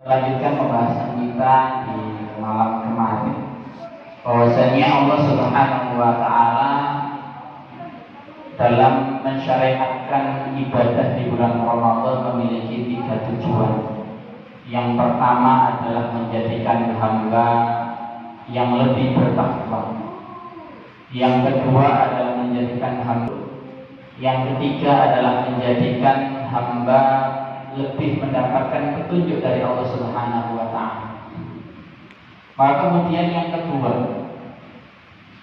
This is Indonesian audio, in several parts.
Lanjutkan pembahasan kita di malam kemarin bahwasanya Allah Subhanahu wa taala dalam mensyariatkan ibadah di bulan Ramadan memiliki 3 tujuan. Yang pertama adalah menjadikan hamba yang lebih bertakwa. Yang kedua adalah menjadikan hamba. Yang ketiga adalah menjadikan hamba lebih mendapatkan petunjuk dari Allah Subhanahu wa taala. Maka kemudian yang kedua,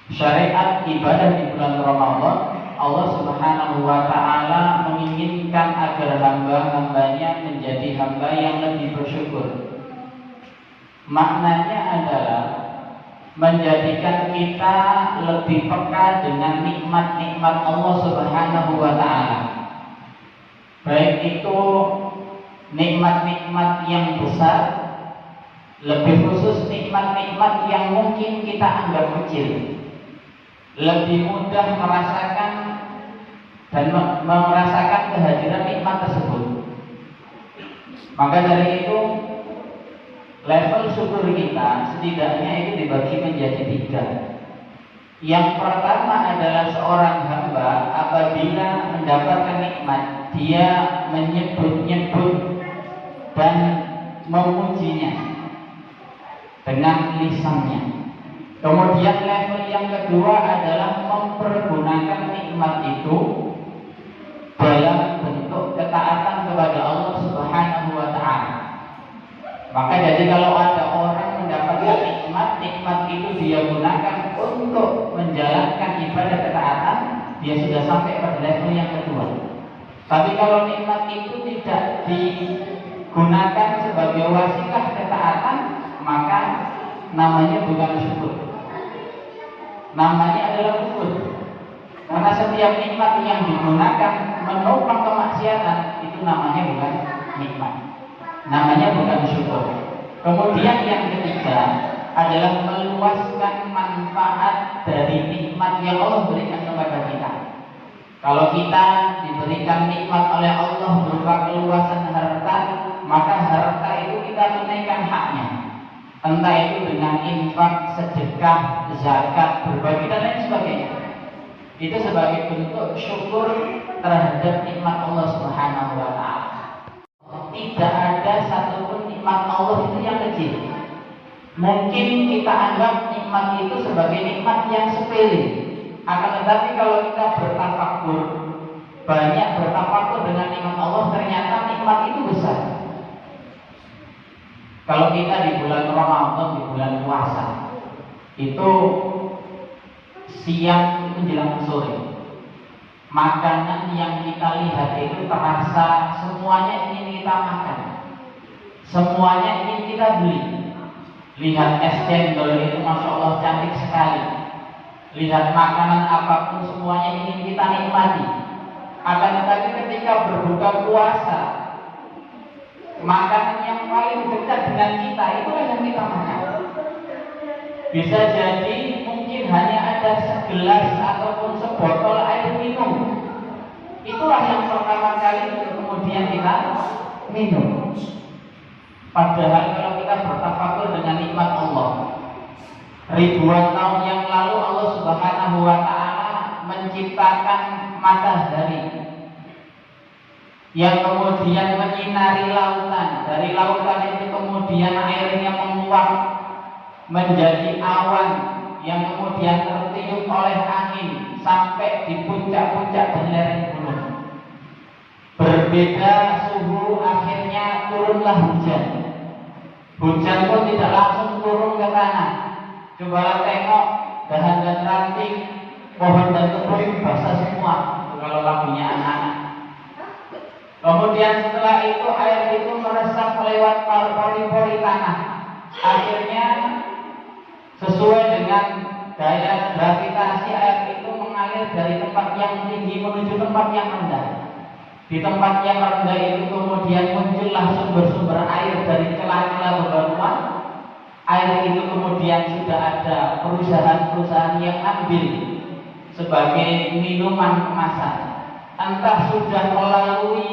syariat ibadah di bulan Ramadan, Allah Subhanahu wa taala menginginkan agar hamba-hambanya menjadi hamba yang lebih bersyukur. Maknanya adalah menjadikan kita lebih peka dengan nikmat-nikmat Allah Subhanahu wa taala. Baik itu nikmat-nikmat yang besar, lebih khusus nikmat-nikmat yang mungkin kita anggap kecil, lebih mudah merasakan dan merasakan kehadiran nikmat tersebut. Maka dari itu level syukur kita setidaknya itu dibagi menjadi 3. Yang pertama adalah seorang hamba apabila mendapatkan nikmat, dia menyebut-nyebut dan memujinya dengan lisannya. Kemudian level yang kedua adalah mempergunakan nikmat itu dalam bentuk ketaatan kepada Allah Subhanahu wa taala. Maka jadi kalau ada orang mendapatkan nikmat itu dia gunakan untuk menjalankan ibadah ketaatan, dia sudah sampai pada level yang kedua. Tapi kalau nikmat itu tidak digunakan sebagai wasilah ketaatan, maka namanya bukan syukur. Namanya adalah kufur. Karena setiap nikmat yang digunakan menopang kemaksiatan itu namanya bukan nikmat. Namanya bukan syukur. Kemudian yang ketiga adalah meluaskan manfaat dari nikmat yang Allah berikan kepada kita. Kalau kita diberikan nikmat oleh Allah berupa keluasan harta, maka harta itu kita tunaikan haknya. Entah itu dengan infak, sedekah, zakat, berbagi dan lain sebagainya. Itu sebagai bentuk syukur terhadap nikmat Allah Subhanahu wa taala. Tidak ada satupun nikmat Allah itu yang kecil. Mungkin kita anggap nikmat itu sebagai nikmat yang sepele. Akan tetapi kalau kita bertafakur, banyak bertafakur dengan nikmat Allah, ternyata nikmat itu besar. Kalau kita di bulan Ramadan, di bulan puasa, itu siang menjelang sore, makanan yang kita lihat itu terasa semuanya ingin kita makan, semuanya ingin kita beli. Lihat es cendol itu Masya Allah cantik sekali. Lihat makanan apapun semuanya ingin kita nikmati. Akan tetapi ketika berbuka puasa, makanan yang paling dekat dengan kita itulah yang kita makan. Bisa jadi mungkin hanya ada segelas ataupun sebotol air minum. Itulah yang pertama kali kemudian kita minum. Padahal kalau kita bertafakur dengan nikmat Allah, ribuan tahun yang lalu Allah Subhanahu wa taala menciptakan matahari yang kemudian menyinari lautan. Dari lautan itu kemudian airnya menguap menjadi awan yang kemudian tertiup oleh angin sampai di puncak-puncak dan lereng gunung. Berbeda suhu, akhirnya turunlah hujan. Hujan pun tidak langsung turun ke tanah. Cobalah tengok dahan dan ranting, pohon dan kebun basah semua. Kalau lagunya anak-anak. Kemudian setelah itu air itu meresap lewat pori-pori tanah. Akhirnya sesuai dengan daya gravitasi air itu mengalir dari tempat yang tinggi menuju tempat yang rendah. Di tempat yang rendah itu kemudian muncullah sumber-sumber air dari celah-celah bebatuan. Air itu kemudian sudah ada perusahaan-perusahaan yang ambil sebagai minuman kemasan. Entah sudah melalui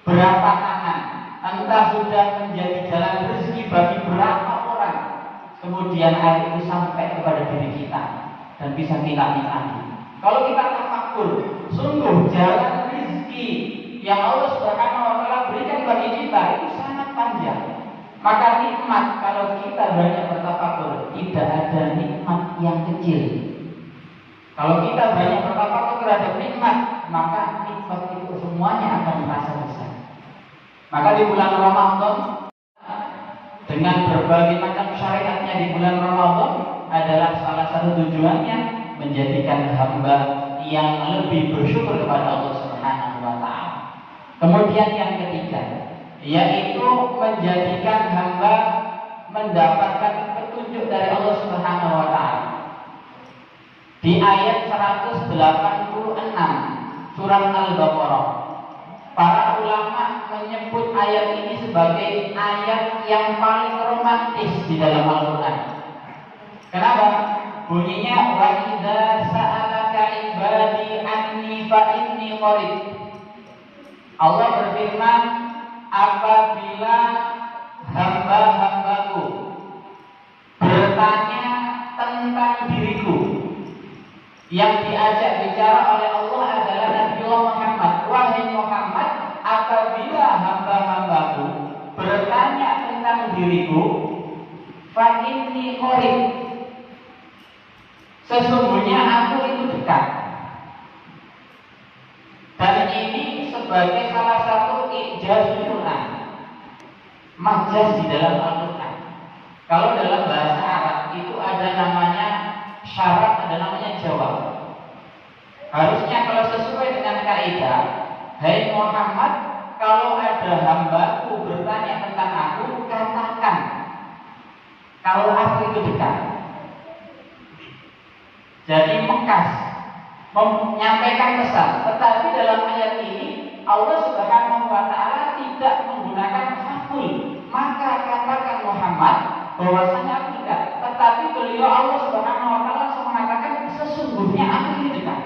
berapa tangan, entah sudah menjadi jalan rezeki bagi berapa orang, kemudian air itu sampai kepada diri kita dan bisa kita nikmati. Kalau kita tafakur, sungguh jalan rezeki yang Allah Subhanahu wa taala berikan bagi kita itu sangat panjang. Maka nikmat kalau kita banyak bertafakur, tidak ada nikmat yang kecil. Kalau kita banyak bertafakur terhadap nikmat, maka nikmat itu semuanya akan merasa besar. Maka di bulan Ramadan, dengan berbagai macam syariatnya di bulan Ramadan adalah salah satu tujuannya menjadikan hamba yang lebih bersyukur kepada Allah Subhanahu wa taala. Kemudian yang ketiga, yaitu menjadikan hamba mendapatkan petunjuk dari Allah Subhanahu wa taala. Di ayat 186 surah Al-Baqarah, para ulama menyebut ayat ini sebagai ayat yang paling romantis di dalam Al-Quran. Kenapa? Bunyinya wa idza sa'alaka ibadi anni fa inni qarib. Allah berfirman, apabila hamba-hambaku bertanya tentang diriku, yang diajak bicara oleh Allah adalah Nabiullah Muhammad. Wahai Muhammad, apabila hamba-hambaku bertanya tentang diriku, fa inni qarib, sesungguhnya aku itu dekat. Dan ini sebagai salah satu ijazul Quran, majaz di dalam Al-Quran. Kalau dalam bahasa Arab itu ada namanya syarat, ada namanya jawab. Harusnya kalau sesuai dengan kaidah, hai Muhammad, kalau ada hambaku bertanya tentang aku, katakan kalau aku itu dekat. Jadi mengkas, menyampaikan pesan. Tetapi dalam ayat ini Allah Subhanahu wa taala tidak menggunakan fakul. Maka katakan Muhammad bahwasanya aku dekat. Tetapi beliau Allah Subhanahu wa taala mengatakan sesungguhnya aku ini dekat.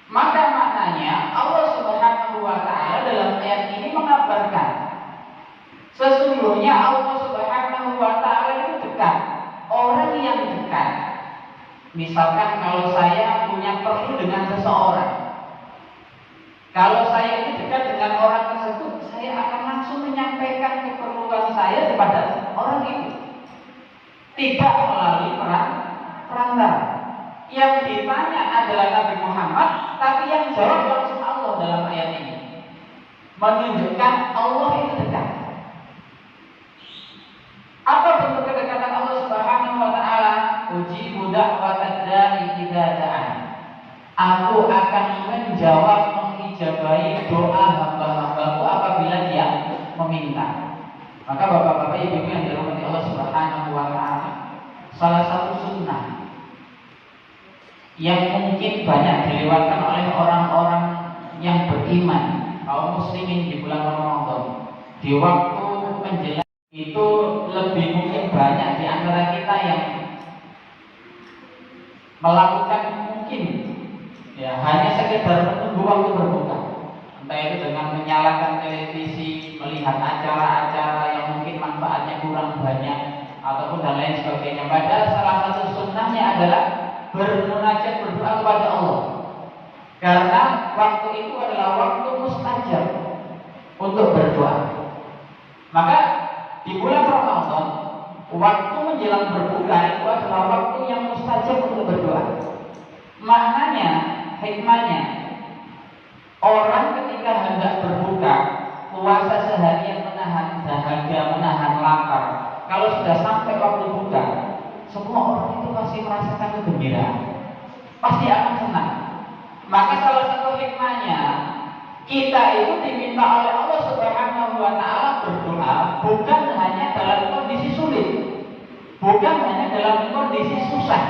Maka maknanya Allah Subhanahu wa taala dalam ayat ini mengabarkan sesungguhnya Allah Subhanahu wa taala itu dekat. Orang yang dekat, misalkan kalau saya punya perlu dengan seseorang, kalau saya ini dekat dengan orang tersebut, saya akan langsung menyampaikan keperluan saya kepada orang itu, tidak melalui perantara. Yang ditanya adalah Nabi Muhammad, tapi yang jawab langsung Allah dalam ayat ini, menunjukkan Allah itu dekat. Apa bentuk kedekatan Allah Subhanahu wa taala? Ujibu da'watad da'i idza da'an. Aku akan menjawab, mengijabahi doa hamba-hambaku apabila dia meminta. Maka bapak-bapak ibu yang dirahmati Allah Subhanahu wa taala, salah satu sunnah yang mungkin banyak dilewatkan oleh orang-orang yang beriman, kaum muslimin di bulan Ramadan, di waktu menjelang itu lebih mungkin banyak di antara kita yang melakukan mungkin ya hanya sekedar menunggu waktu berbuka, entah itu dengan menyalakan televisi, melihat acara-acara yang mungkin manfaatnya kurang banyak ataupun dan lain sebagainya. Padahal salah satu sunnahnya adalah bermunajat, berdoa kepada Allah, karena waktu itu adalah waktu mustajab untuk berdoa. Maka di bulan Ramadan, waktu menjelang berbuka itu adalah waktu yang mustajab untuk berdoa. Maknanya, hikmahnya, orang ketika hendak berbuka, puasa seharian menahan dahaga, menahan lapar, kalau sudah sampai waktu buka, semua orang itu pasti merasakan kegembiraan, pasti akan senang. Maka salah satu hikmahnya, kita itu diminta oleh Allah Subhanahu wa taala berdoa bukan hanya dalam kondisi sulit, bukan hanya dalam kondisi susah,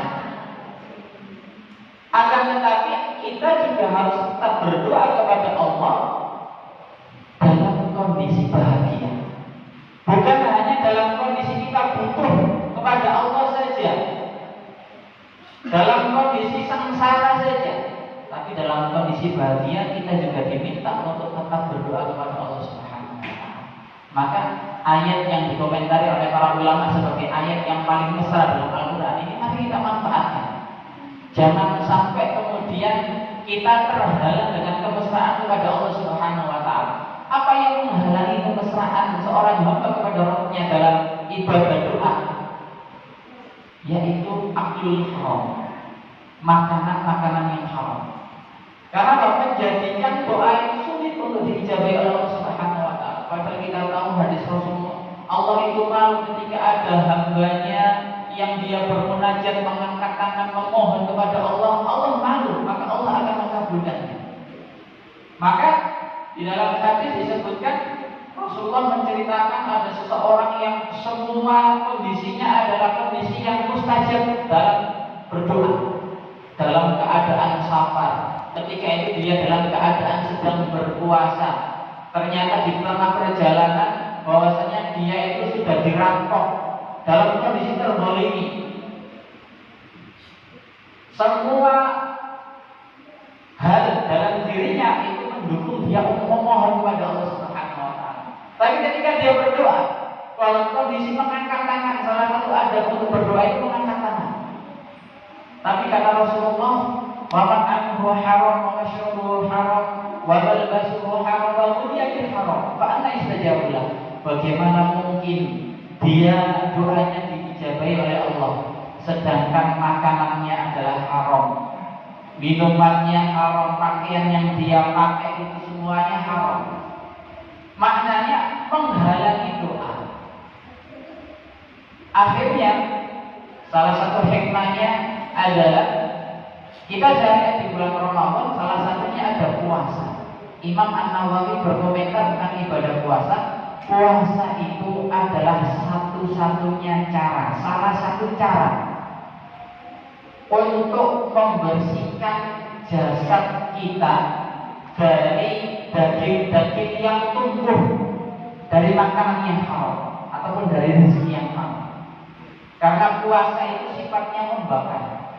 akan tetapi kita juga harus tetap berdoa kepada Allah dalam kondisi bahagia, bukan hanya dalam kondisi kita butuh kepada Allah saja, dalam kondisi sengsara saja, tapi dalam kondisi bahagia kita juga diminta untuk tetap berdoa kepada Allah Subhanahu wa taala. Maka ayat yang dikomentari oleh para ulama sebagai ayat yang paling mesra dalam Al-Quran ini mari kita manfaatkan. Jangan sampai kemudian kita terhalang dengan kemesraan kepada Allah Subhanahu wa Ta'ala. Apa yang menghalangi kemesraan seorang hamba kepada Rabbnya dalam ibadah doa? Yaitu aklul haram, makanan-makanan yang haram. Karena menjadikan doa itu sulit untuk diijabahi oleh Allah Subhanahu wa Ta'ala. Padahal kita tahu hadis Rasulullah, Allah itu malu ketika ada hambanya yang dia bermunajat, mengangkat tangan, memohon kepada Allah, Allah malu, maka Allah akan mengabulkannya. Maka di dalam hadis disebutkan Rasulullah menceritakan ada seseorang yang semua kondisinya adalah kondisi yang mustajab dalam berdoa, dalam keadaan safar. Ketika itu dia dalam keadaan sedang berpuasa. Ternyata di tengah perjalanan bahwasanya dia itu sudah dirampok dalam kondisi terzalimi. Semua hal dalam dirinya itu mendukung dia untuk memohon kepada Allah Subhanahu wa Ta'ala. Tapi ketika dia berdoa, kalau kondisi mengangkat tangan, salah satu adab untuk berdoa itu mengangkat tangan. Tapi kata Rasulullah, "Wa man anhu haram wa mashrabuhu haram wa malbasuhu haram wa ghudiyat haram, fa anna istajabu lahu." Bagaimana mungkin dia doanya diijabahi oleh Allah sedangkan makanannya adalah haram, minumannya haram, pakaian yang dia pakai itu semuanya haram. Maknanya menghalangi doa. Akhirnya salah satu hikmahnya adalah kita syariat di bulan Ramadan, salah satunya ada puasa. Imam An-Nawawi berkomentar tentang ibadah puasa. Puasa itu adalah satu-satunya cara, salah satu cara untuk membersihkan jasad kita dari daging-daging yang tumbuh dari makanan yang haram ataupun dari rezeki yang haram. Karena puasa itu sifatnya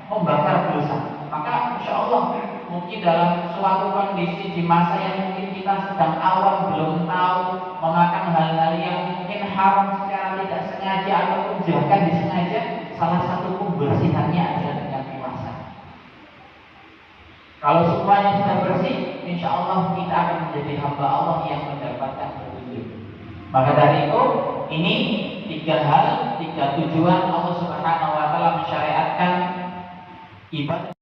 membakar dosa. Maka insya Allah mungkin dalam suatu kondisi di masa yang mungkin kita sedang awam, belum tahu, memakan hal-hal yang mungkin haram secara tidak sengaja ataupun bahkan disengaja, salah satu pembersihannya adalah dengan puasa. Kalau semuanya sudah bersih, insya Allah kita akan menjadi hamba Allah yang mendapatkan petunjuk. Maka dari itu, ini tiga tujuan Allah Subhanahu wa Ta'ala mensyariatkan ibadah.